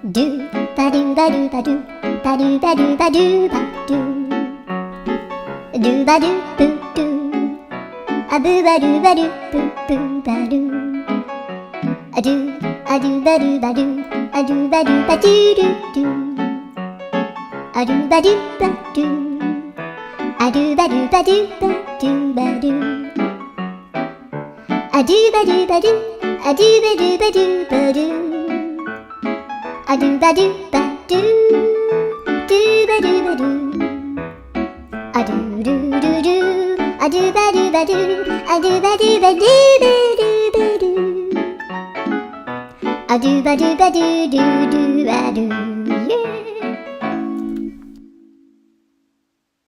ドゥバドゥバドゥバドゥバドゥバドゥバドゥバドゥドゥバドゥブドゥアブバドゥバドゥブブバドゥアドゥアドゥバドゥバドゥアドゥバドゥバドゥドゥドゥアドゥバドゥバドゥアドゥバドゥバドゥバドゥバドゥアドゥバドゥバドゥアドゥバドゥバドゥバドゥアドゥバドゥバドゥドゥバドゥバドゥアドゥルルルアドゥバドゥバドゥアドゥバドゥバドゥバドゥバドゥアドゥバドゥバドゥドゥドゥバドゥ